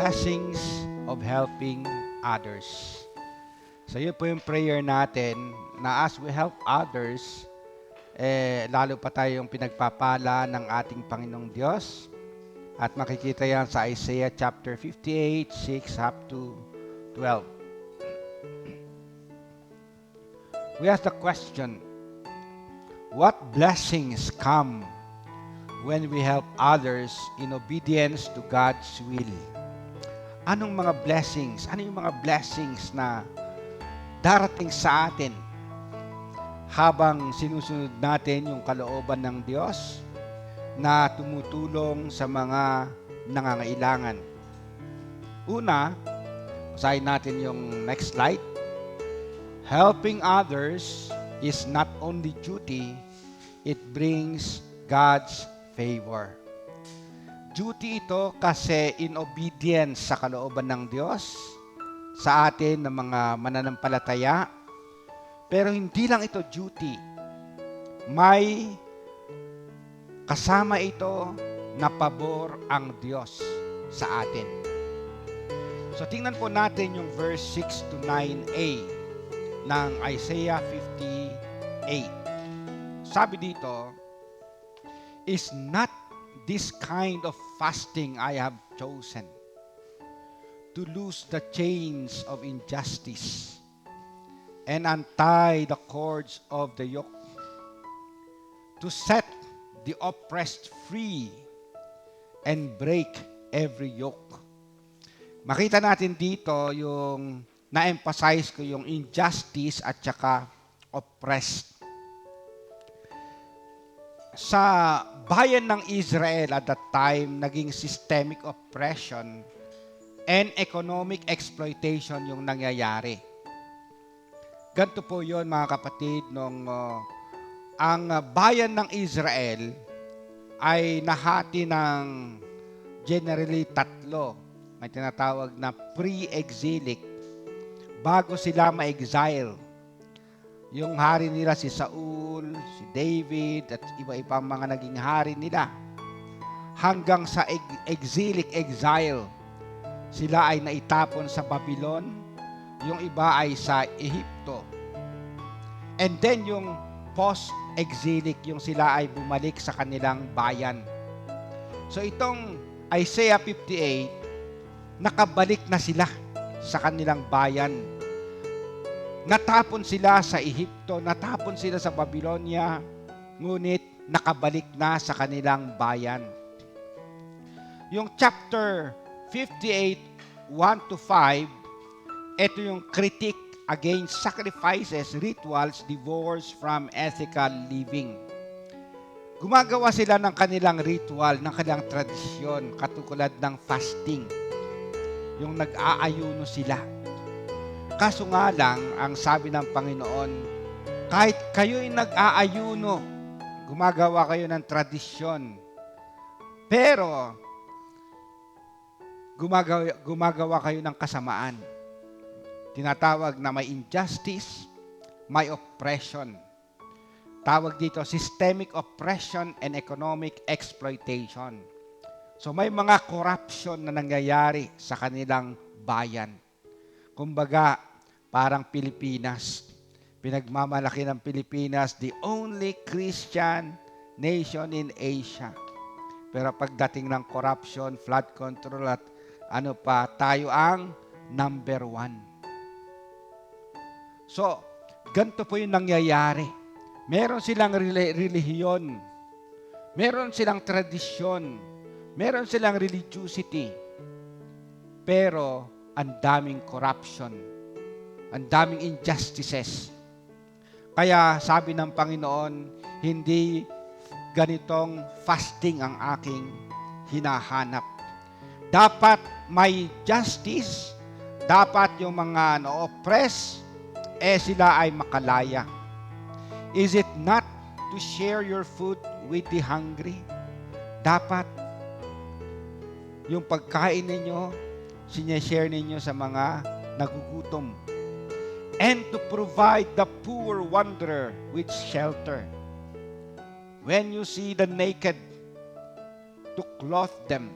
blessings of helping others. So yun po yung prayer natin na as we help others, lalo pa tayong pinagpapala ng ating Panginoong Diyos. At makikita yan sa Isaiah chapter 58, 6 up to 12. We ask the question, what blessings come when we help others in obedience to God's will? Anong mga blessings? Ano yung mga blessings na darating sa atin habang sinusunod natin yung kalooban ng Diyos na tumutulong sa mga nangangailangan? Una, basahin natin yung next slide. Helping others is not only duty, it brings God's favor. Duty ito kasi in obedience sa kalooban ng Diyos sa atin ng mga mananampalataya. Pero hindi lang ito duty. May kasama ito na pabor ang Diyos sa atin. So tingnan po natin yung verse 6 to 9a ng Isaiah 58. Sabi dito, is not this kind of fasting I have chosen, to loose the chains of injustice and untie the cords of the yoke, to set the oppressed free and break every yoke. Makita natin dito yung na-emphasize ko yung injustice at saka oppressed. Sa bayan ng Israel at that time, naging systemic oppression and economic exploitation yung nangyayari. Ganito po yun mga kapatid, ang bayan ng Israel ay nahati ng generally tatlo. May tinatawag na pre-exilic, bago sila ma-exile. Yung hari nila si Saul, si David, at iba-ibang mga naging hari nila. Hanggang sa exile, sila ay naitapon sa Babylon, yung iba ay sa Ehipto. And then yung post-exilic, yung sila ay bumalik sa kanilang bayan. So itong Isaiah 58, nakabalik na sila sa kanilang bayan. Natapon sila sa Ehipto, natapon sila sa Babylonia, ngunit nakabalik na sa kanilang bayan. Yung chapter 58, 1 to 5, ito yung critique against sacrifices, rituals, divorce from ethical living. Gumagawa sila ng kanilang ritual, ng kanilang tradisyon, katulad ng fasting. Yung nag-aayuno sila. Kaso nga lang, ang sabi ng Panginoon, kahit kayo'y nag-aayuno, gumagawa kayo ng tradisyon, pero gumagawa kayo ng kasamaan. Tinatawag na may injustice, may oppression. Tawag dito, systemic oppression and economic exploitation. So may mga corruption na nangyayari sa kanilang bayan. Kumbaga, parang Pilipinas. Pinagmamalaki ng Pilipinas, the only Christian nation in Asia. Pero pagdating ng corruption, flood control at tayo ang number 1. So, ganito po yung nangyayari. Meron silang relihiyon. Meron silang tradisyon. Meron silang religiosity, pero ang daming corruption, ang daming injustices. Kaya sabi ng Panginoon, hindi ganitong fasting ang aking hinahanap. Dapat may justice, dapat yung mga na-oppress, sila ay makalaya. Is it not to share your food with the hungry? Dapat yung pagkain ninyo, sineshare ninyo sa mga nagugutom. And to provide the poor wanderer with shelter. When you see the naked, to clothe them.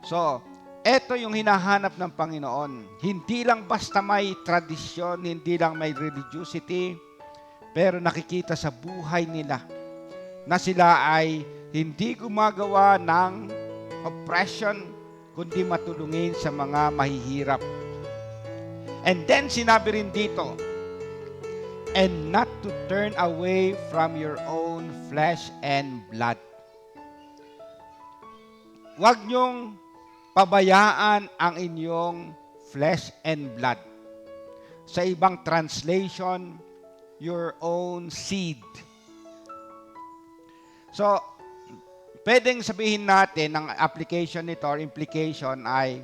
So, Ito yung hinahanap ng Panginoon. Hindi lang basta may tradisyon, hindi lang may religiosity, pero nakikita sa buhay nila na sila ay hindi gumagawa ng oppression, kundi matulungin sa mga mahihirap. And then sinabi rin dito, and not to turn away from your own flesh and blood. Huwag niyong pabayaan ang inyong flesh and blood. Sa ibang translation, your own seed. So, pwedeng sabihin natin, ang application nito or implication ay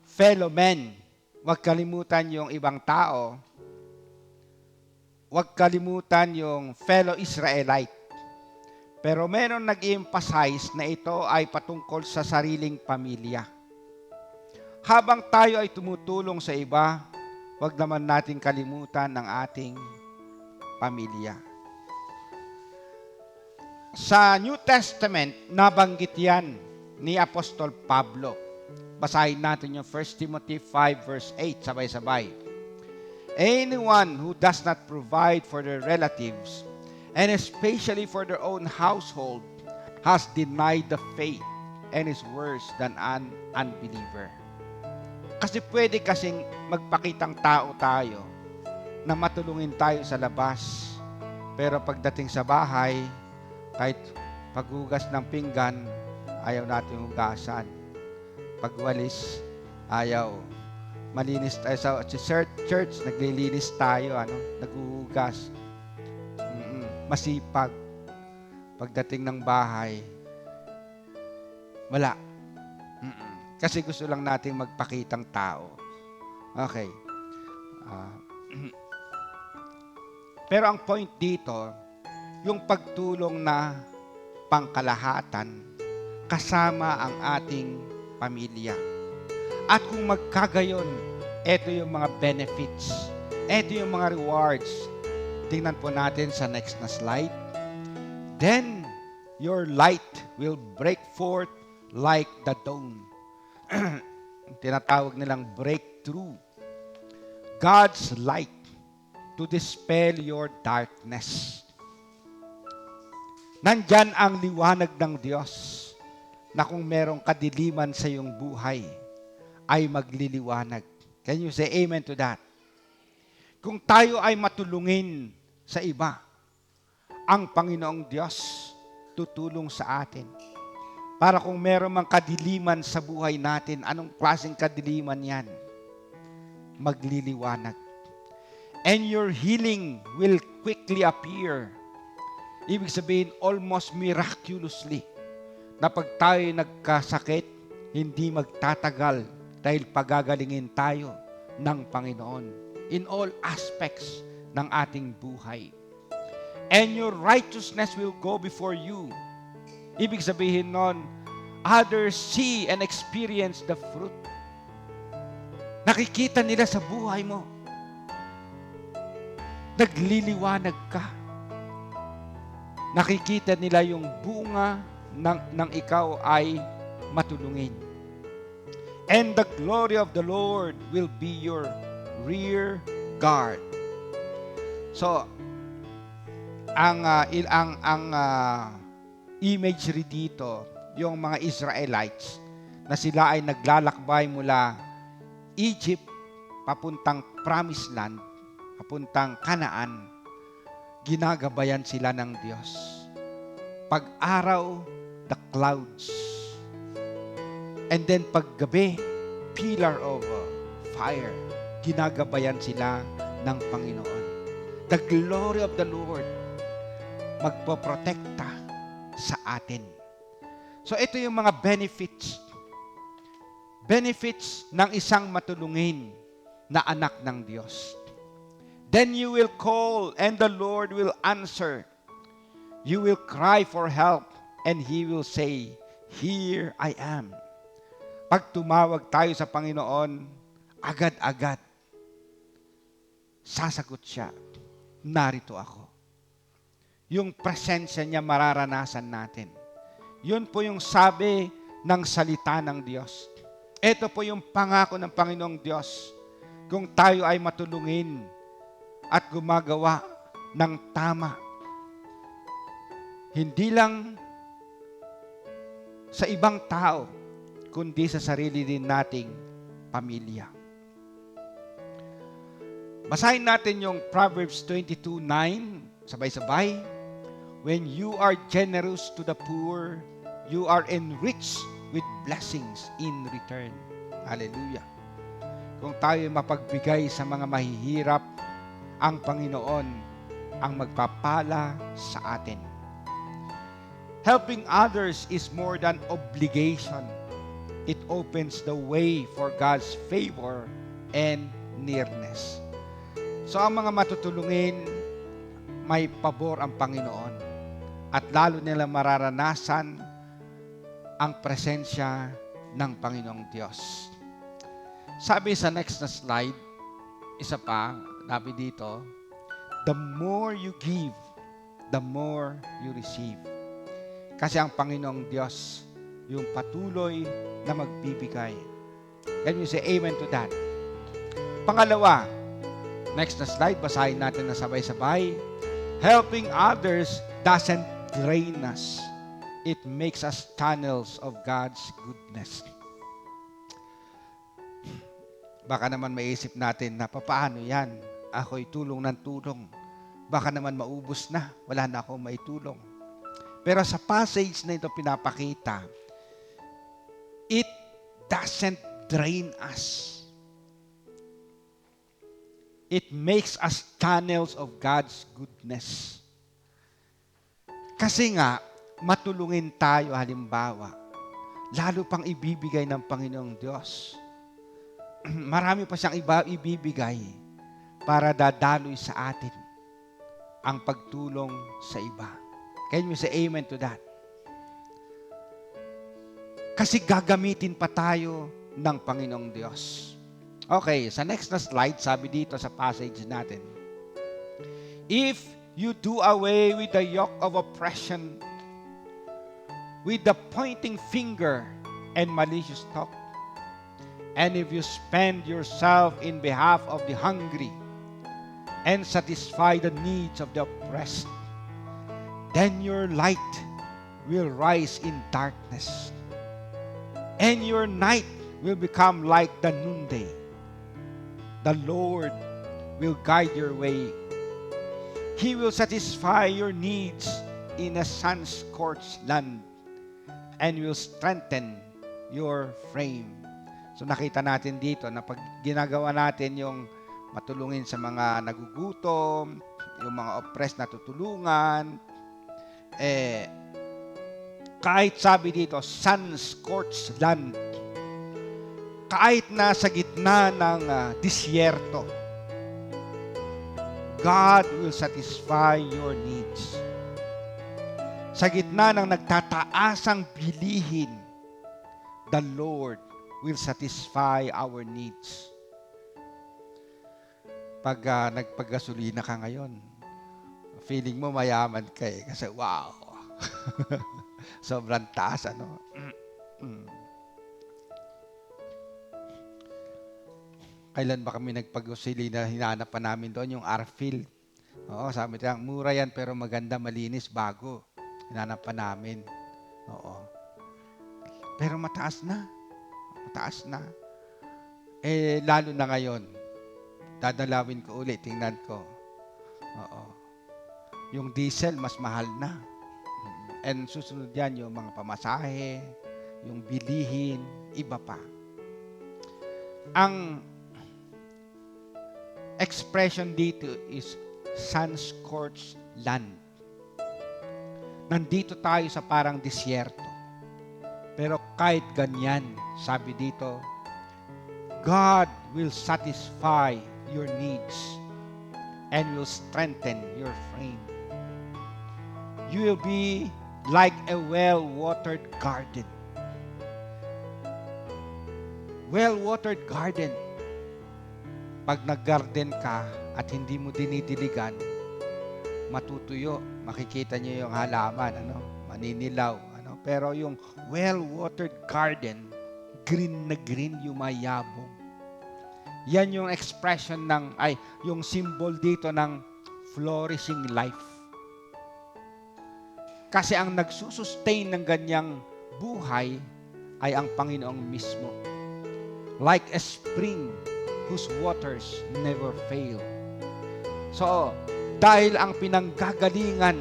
fellow men. Huwag kalimutan yung ibang tao. Huwag kalimutan yung fellow Israelite. Pero meron nag-emphasize na ito ay patungkol sa sariling pamilya. Habang tayo ay tumutulong sa iba, huwag naman natin kalimutan ang ating pamilya. Sa New Testament, nabanggit yan ni Apostol Pablo. Basahin natin yung 1 Timothy 5 verse 8, sabay-sabay. Anyone who does not provide for their relatives, and especially for their own household, has denied the faith and is worse than an unbeliever. Kasi pwede kasing magpakitang tao tayo na matulungin tayo sa labas. Pero pagdating sa bahay, kahit paghugas ng pinggan, ayaw natin hugasan. Pagwalis, ayaw. Malinis tayo sa church, naglilinis tayo, naghuhugas. Masipag. Pagdating ng bahay, wala. Kasi gusto lang nating magpakitang tao. Okay. Pero ang point dito, yung pagtulong na pangkalahatan kasama ang ating pamilya. At kung magkagayon, ito yung mga benefits. Ito yung mga rewards. Tingnan po natin sa next na slide. Then, your light will break forth like the dawn. Tinatawag nilang breakthrough. God's light to dispel your darkness. Nandyan ang liwanag ng Diyos na kung merong kadiliman sa iyong buhay, ay magliliwanag. Can you say amen to that? Kung tayo ay matulungin sa iba, ang Panginoong Diyos tutulong sa atin. Para kung meron mang kadiliman sa buhay natin, anong klaseng kadiliman yan? Magliliwanag. And your healing will quickly appear. Ibig sabihin, almost miraculously, na pag tayo nagkasakit, hindi magtatagal dahil pagagalingin tayo ng Panginoon in all aspects ng ating buhay. And your righteousness will go before you. Ibig sabihin nun, others see and experience the fruit. Nakikita nila sa buhay mo. Nagliliwanag ka. Nakikita nila yung bunga ng ikaw ay matulungin. And the glory of the Lord will be your rear guard. So, ang imagery dito, yung mga Israelites na sila ay naglalakbay mula Egypt papuntang Promised Land, papuntang Canaan, ginagabayan sila ng Diyos. Pag-araw, the clouds. And then paggabi, pillar of fire. Ginagabayan sila ng Panginoon. The glory of the Lord magpoprotekta sa atin. So ito yung mga benefits. Benefits ng isang matulungin na anak ng Diyos. Then you will call and the Lord will answer. You will cry for help and He will say, "Here I am." Pag tumawag tayo sa Panginoon, agad-agad sasagot siya, narito ako. Yung presensya niya mararanasan natin. Yun po yung sabi ng salita ng Diyos. Ito po yung pangako ng Panginoong Diyos. Kung tayo ay matulungin at gumagawa ng tama. Hindi lang sa ibang tao, kundi sa sarili din nating pamilya. Basahin natin yung Proverbs 22:9, sabay-sabay. When you are generous to the poor, you are enriched with blessings in return. Hallelujah. Kung tayo mapagbigay sa mga mahihirap, ang Panginoon ang magpapala sa atin. Helping others is more than obligation. It opens the way for God's favor and nearness. So ang mga matutulungin, may pabor ang Panginoon. At lalo nila mararanasan ang presensya ng Panginoong Diyos. Sabi sa next na slide, isa pa, sabi dito, the more you give, the more you receive. Kasi ang Panginoong Diyos, yung patuloy na magbibigay. Can you say amen to that? Pangalawa, next na slide, basahin natin na sabay-sabay. Helping others doesn't drain us. It makes us channels of God's goodness. Baka naman maisip natin na papaano yan? Ako'y tulong ng tulong. Baka naman maubos na. Wala na akong maitulong. Pero sa passage na ito pinapakita, it doesn't drain us. It makes us channels of God's goodness. Kasi nga, matulungin tayo halimbawa, lalo pang ibibigay ng Panginoong Diyos. Marami pa siyang ibibigay para dadaloy sa atin ang pagtulong sa iba. Can you say amen to that? Kasi gagamitin pa tayo ng Panginoong Diyos. Okay, sa next na slide, sabi dito sa passage natin, if you do away with the yoke of oppression, with the pointing finger and malicious talk, and if you spend yourself in behalf of the hungry and satisfy the needs of the oppressed, then your light will rise in darkness, and your night will become like the noonday. The Lord will guide your way. He will satisfy your needs in a sun-scorched land and will strengthen your frame. So nakita natin dito na pag ginagawa natin yung matulungin sa mga nagugutom, yung mga oppressed na tutulungan, kahit sabi dito, sun-scorched land, kahit nasa gitna ng disyerto, God will satisfy your needs. Sa gitna ng nagtataasang bilihin, the Lord will satisfy our needs. Pag nagpagasolina ka ngayon, feeling mo mayaman ka kasi wow, sobrang taas, ano? Kailan ba kami nagpag-gasolina, hinanap pa namin doon yung R-Field. Oo, sabi nila, mura yan pero maganda, malinis, bago. Hinanap pa namin. Oo. Pero mataas na. Mataas na. Lalo na ngayon. Dadalawin ko ulit, tingnan ko. Oo. Yung diesel, mas mahal na. And susunod yan yung mga pamasahe, yung bilihin, iba pa. Ang expression dito is sun-scorched land. Nandito tayo sa parang disyerto. Pero kahit ganyan, sabi dito, God will satisfy your needs and will strengthen your frame. You will be like a well-watered garden. Well-watered garden. Pag nag-garden ka at hindi mo dinidiligan, matutuyo. Makikita niyo yung halaman, maninilaw. Pero yung well-watered garden, green na green, yumayabong. Yan yung expression yung symbol dito ng flourishing life. Kasi ang nagsusustain ng ganyang buhay ay ang Panginoong mismo. Like a spring whose waters never fail. So, dahil ang pinanggagalingan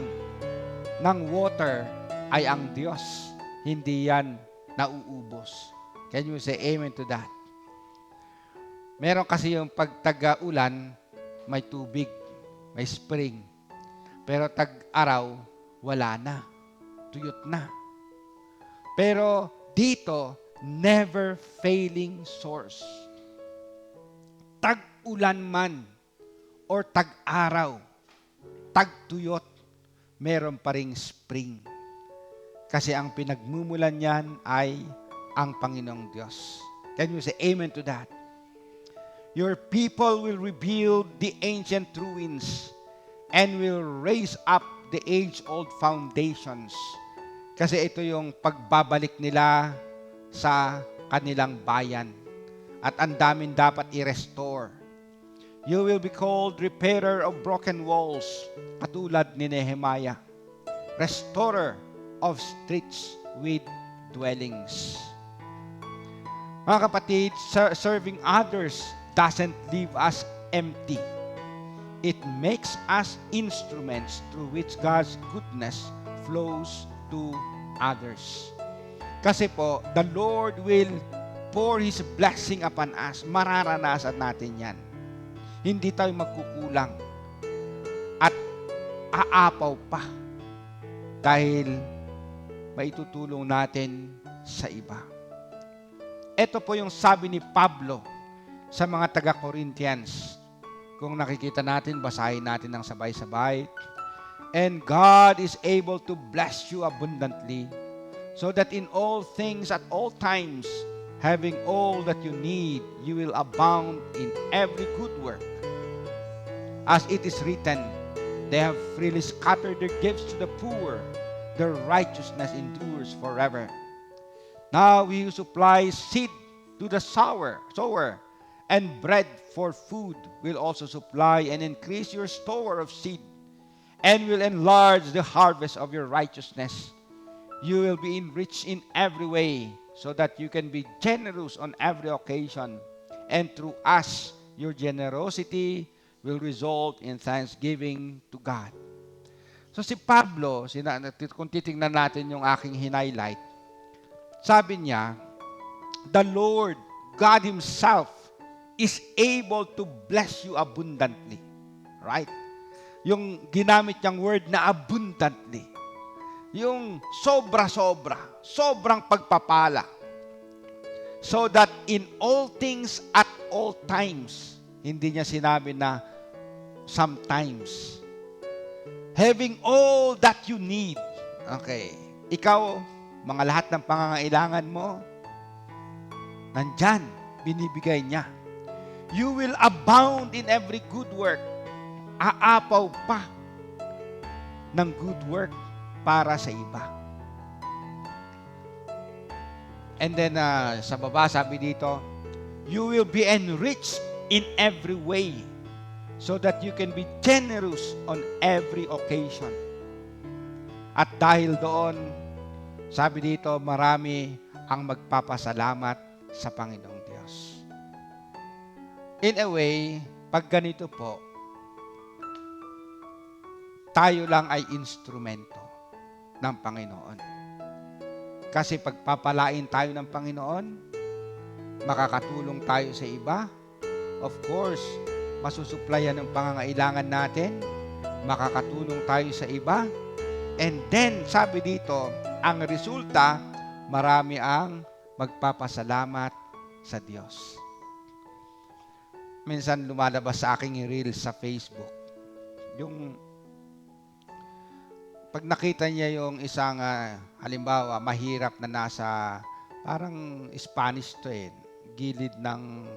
ng water ay ang Diyos, hindi yan nauubos. Can you say amen to that? Meron kasi yung pagtag-ulan, may tubig, may spring. Pero tag-araw, wala na. Tuyot na. Pero dito, never failing source. Tag-ulan man or tag-araw, tag-tuyot, meron pa ring spring. Kasi ang pinagmumulan niyan ay ang Panginoong Diyos. Can you say amen to that? Your people will rebuild the ancient ruins and will raise up the age-old foundations. Kasi ito yung pagbabalik nila sa kanilang bayan. At ang daming dapat i-restore. You will be called repairer of broken walls, katulad ni Nehemiah. Restorer of streets with dwellings. Mga kapatid, serving others doesn't leave us empty. It makes us instruments through which God's goodness flows to others. Kasi po, the Lord will pour His blessing upon us. Mararanasan natin yan. Hindi tayo magkukulang. At aapaw pa. Dahil maitutulong natin sa iba. Ito po yung sabi ni Pablo sa mga taga-Corinthians. Kung nakikita natin, basahin natin ng sabay-sabay. And God is able to bless you abundantly, so that in all things at all times, having all that you need, you will abound in every good work. As it is written, they have freely scattered their gifts to the poor, their righteousness endures forever. Now He who supplies seed to the sower, and bread for food will also supply and increase your store of seed, and will enlarge the harvest of your righteousness. You will be enriched in every way, so that you can be generous on every occasion. And through us, your generosity will result in thanksgiving to God. So si Pablo, kung titingnan natin yung aking highlight, sabi niya, the Lord, God Himself, is able to bless you abundantly. Right? Yung ginamit niyang word na abundantly. Yung sobra-sobra. Sobrang pagpapala. So that in all things at all times, hindi niya sinabi na sometimes. Having all that you need. Okay. Ikaw, mga lahat ng pangangailangan mo, nandyan, binibigay niya. You will abound in every good work. Aapaw pa ng good work para sa iba. And then, sa baba, sabi dito, you will be enriched in every way so that you can be generous on every occasion. At dahil doon, sabi dito, marami ang magpapasalamat sa Panginoong Diyos. In a way, pag ganito po, tayo lang ay instrumento ng Panginoon. Kasi pagpapalain tayo ng Panginoon, makakatulong tayo sa iba. Of course, masusuplayan ng pangangailangan natin, makakatulong tayo sa iba. And then, sabi dito, ang resulta, marami ang magpapasalamat sa Diyos. Minsan lumalabas sa aking reel sa Facebook. Yung pag nakita niya yung isang, halimbawa, mahirap na nasa, parang Spanish to gilid ng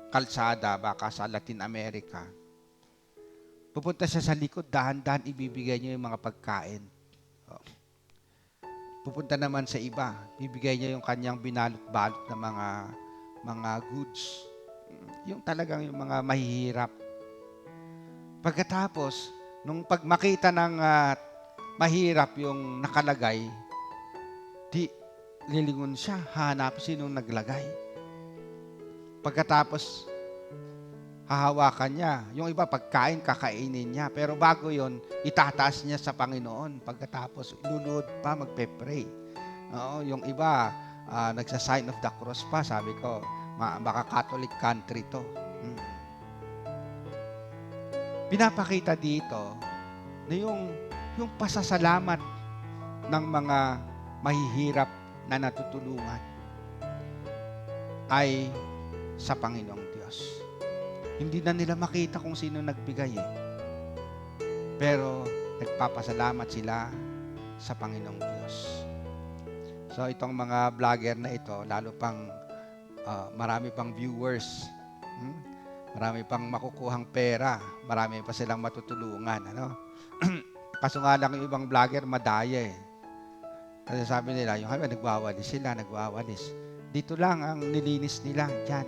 kalsada, baka sa Latin America. Pupunta siya sa likod, dahan-dahan ibibigay niya yung mga pagkain. pupunta naman sa iba. Bibigay niya yung kanyang binalot-balot na mga goods. Yung talagang yung mga mahihirap. Pagkatapos, nung pagmakita ng mahirap yung nakalagay, di lilingon siya, hanap sinong naglagay. Pagkatapos, hahawakan niya. Yung iba, pagkain, kakainin niya. Pero bago yon, itataas niya sa Panginoon. Pagkatapos, luluhod pa, magpe-pray. Oo, yung iba, nagsa-sign of the cross pa. Sabi ko, baka Catholic country to. Pinapakita dito na yung pasasalamat ng mga mahihirap na natutulungan ay sa Panginoong Diyos. Hindi na nila makita kung sino nagbigay Pero nagpapasalamat sila sa Panginoong Diyos. So itong mga vlogger na ito, lalo pang marami pang viewers, marami pang makukuhang pera, marami pa silang matutulungan. Kaso nga lang yung ibang vlogger madaya Kasi sabi nila, yung nagwawalis sila. Dito lang ang nilinis nila, dyan.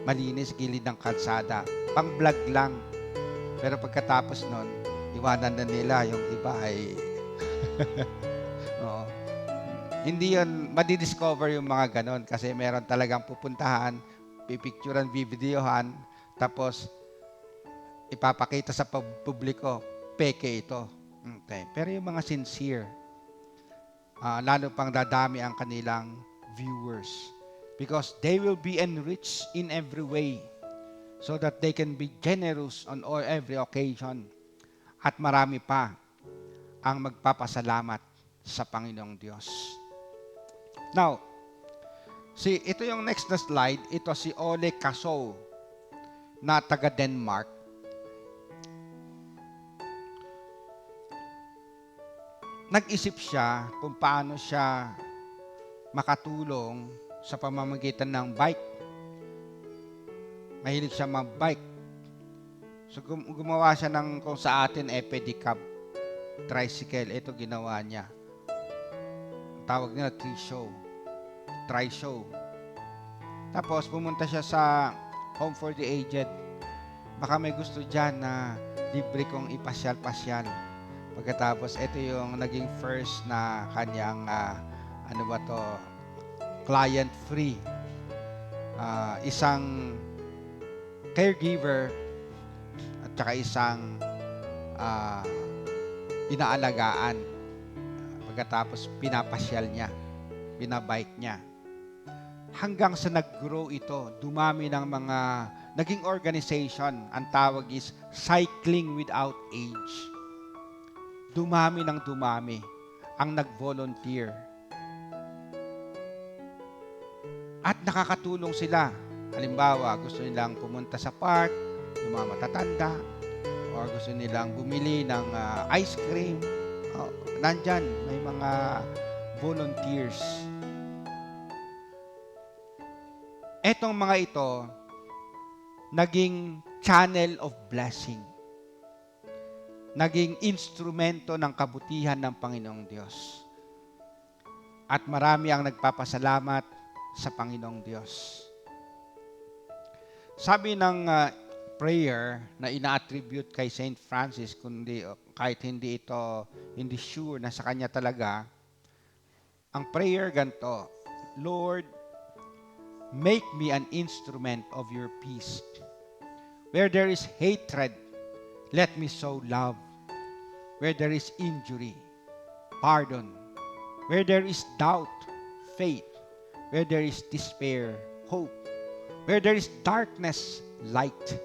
Malinis, gilid ng kalsada. Pang-vlog lang. Pero pagkatapos nun, iwanan na nila, yung iba ay... Oo. Hindi yun, madidiscover yung mga ganon kasi meron talagang pupuntahan, pipicturan, videohan, tapos ipapakita sa publiko, peke ito. Okay. Pero yung mga sincere, lalo pang dadami ang kanilang viewers because they will be enriched in every way so that they can be generous on every occasion at marami pa ang magpapasalamat sa Panginoong Diyos. Now, ito yung next na slide. Ito si Ole Kasow na taga Denmark. Nag-isip siya kung paano siya makatulong sa pamamagitan ng bike. Mahilig siya mag-bike. So gumawa siya ng kung sa atin pedicab tricycle. Ito ginawa niya. Tawag nila tri-show. Tapos pumunta siya sa Home for the Aged. Baka may gusto dyan na libre kong ipasyal-pasyal. Pagkatapos, ito yung naging first na kanyang, client-free. Isang caregiver at saka isang inaalagaan. Pagkatapos, pinapasyal niya, pinabike niya. Hanggang sa nag-grow ito, dumami ng mga naging organization. Ang tawag is Cycling Without Age. Dumami ng dumami ang nag-volunteer. At nakakatulong sila. Halimbawa, gusto nilang pumunta sa park, yung mga matatanda, or gusto nilang bumili ng ice cream. Nandyan, may mga volunteers. Etong mga ito, naging channel of blessing. Naging instrumento ng kabutihan ng Panginoong Diyos. At marami ang nagpapasalamat sa Panginoong Diyos. Sabi ng prayer na ina-attribute kay St. Francis, kahit hindi sure na sa kanya talaga, ang prayer ganito, Lord, make me an instrument of your peace. Where there is hatred, let me sow love. Where there is injury, pardon. Where there is doubt, faith. Where there is despair, hope. Where there is darkness, light.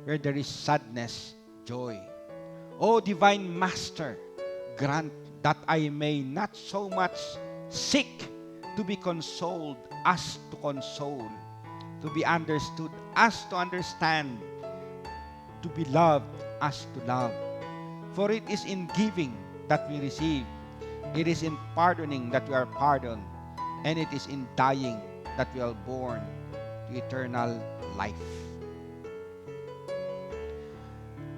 Where there is sadness, joy. O Divine Master, grant that I may not so much seek to be consoled as to console, to be understood as to understand, to be loved as to love. For it is in giving that we receive. It is in pardoning that we are pardoned. And it is in dying that we are born to eternal life.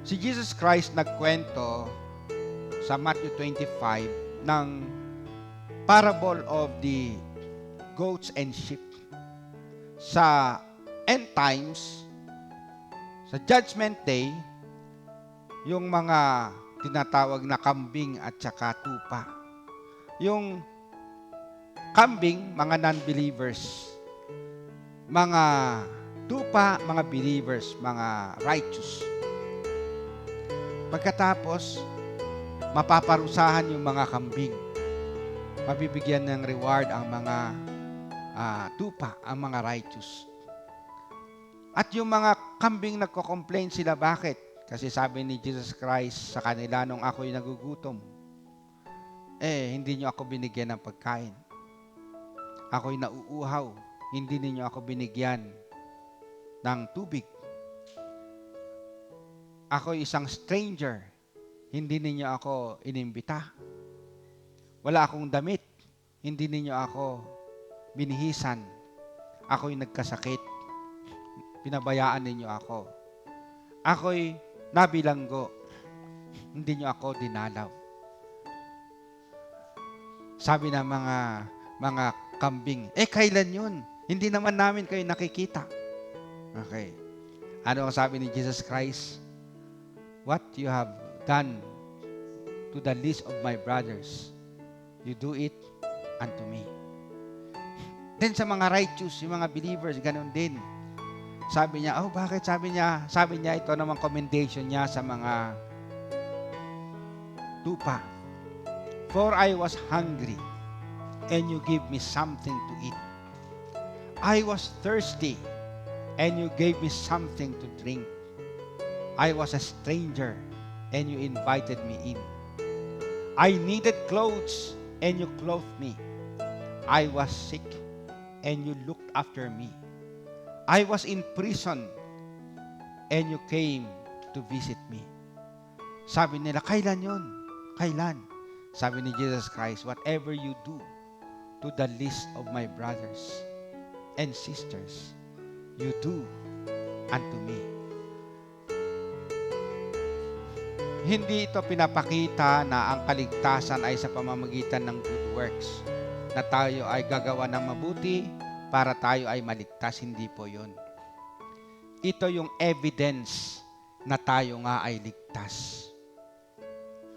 Si Jesus Christ nagkwento sa Matthew 25 ng parable of the goats and sheep. Sa end times, sa Judgment Day, yung mga tinatawag na kambing at saka tupa. Yung kambing, mga non-believers. Mga tupa, mga believers, mga righteous. Pagkatapos, mapaparusahan yung mga kambing. Mabibigyan ng reward ang mga tupa, ang mga righteous. At yung mga kambing nagko-complain sila, bakit? Kasi sabi ni Jesus Christ sa kanila nung ako'y nagugutom, hindi nyo ako binigyan ng pagkain. Ako'y nauuhaw, hindi ninyo ako binigyan ng tubig. Ako'y isang stranger, hindi ninyo ako inimbita. Wala akong damit, hindi ninyo ako binihisan. Ako'y nagkasakit, pinabayaan ninyo ako. Ako'y nabilanggo, hindi nyo ako dinalaw. Sabi ng mga kambing, kailan yun? Hindi naman namin kayo nakikita. Okay. Ano ang sabi ni Jesus Christ? What you have done to the least of my brothers, you do it unto me. Then sa mga righteous, yung mga believers, ganun din. Sabi niya, bakit? Sabi niya, ito namang commendation niya sa mga tupa. For I was hungry, and you gave me something to eat. I was thirsty, and you gave me something to drink. I was a stranger, and you invited me in. I needed clothes, and you clothed me. I was sick, and you looked after me. I was in prison, and you came to visit me. Sabi nila, kailan yun? Kailan? Sabi ni Jesus Christ, whatever you do to the least of my brothers and sisters, you do unto me. Hindi ito pinapakita na ang kaligtasan ay sa pamamagitan ng good works, na tayo ay gagawa ng mabuti para tayo ay maligtas. Hindi po yun. Ito yung evidence na tayo nga ay ligtas.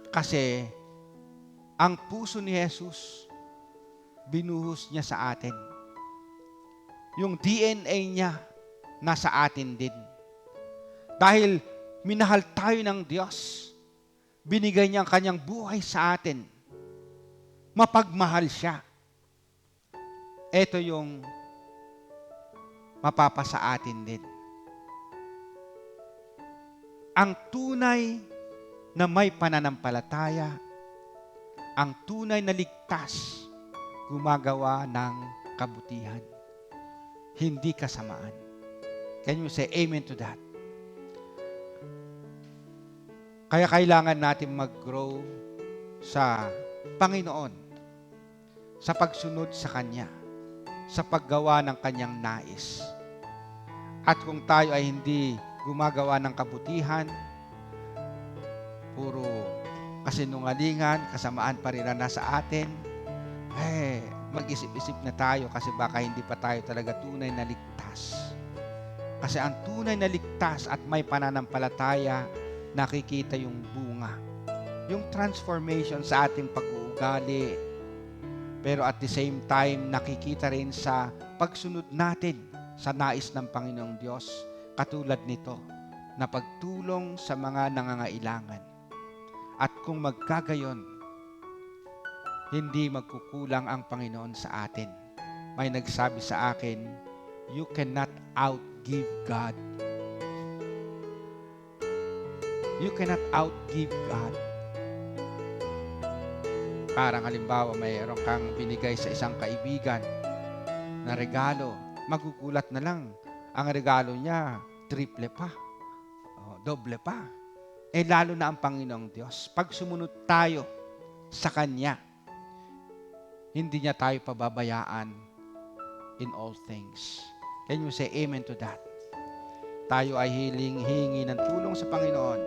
Kasi ang puso ni Jesus, binuhos niya sa atin. Yung DNA niya, nasa atin din. Dahil minahal tayo ng Diyos, binigay niya ang kanyang buhay sa atin. Mapagmahal siya. Ito yung mapapasa atin din. Ang tunay na may pananampalataya, ang tunay na ligtas, gumagawa ng kabutihan. Hindi kasamaan. Can you say amen to that? Kaya kailangan natin mag-grow sa Panginoon, sa pagsunod sa Kanya, sa paggawa ng Kanyang nais. At kung tayo ay hindi gumagawa ng kabutihan, puro kasinungalingan, kasamaan pa rin na nasa atin, mag-isip-isip na tayo kasi baka hindi pa tayo talaga tunay na ligtas. Kasi ang tunay na ligtas at may pananampalataya, nakikita yung bunga. Yung transformation sa ating pag-uugali. Pero at the same time, nakikita rin sa pagsunod natin sa nais ng Panginoong Diyos. Katulad nito, na pagtulong sa mga nangangailangan. At kung magkagayon, hindi magkukulang ang Panginoon sa atin. May nagsabi sa akin, you cannot outgive God. You cannot outgive God. Parang halimbawa, mayroon kang binigay sa isang kaibigan na regalo. Magugulat na lang. Ang regalo niya, triple pa. Doble pa. Lalo na ang Panginoong Diyos. Pag sumunod tayo sa Kanya, hindi niya tayo pababayaan in all things. Can you say amen to that? Tayo ay hingi ng tulong sa Panginoon.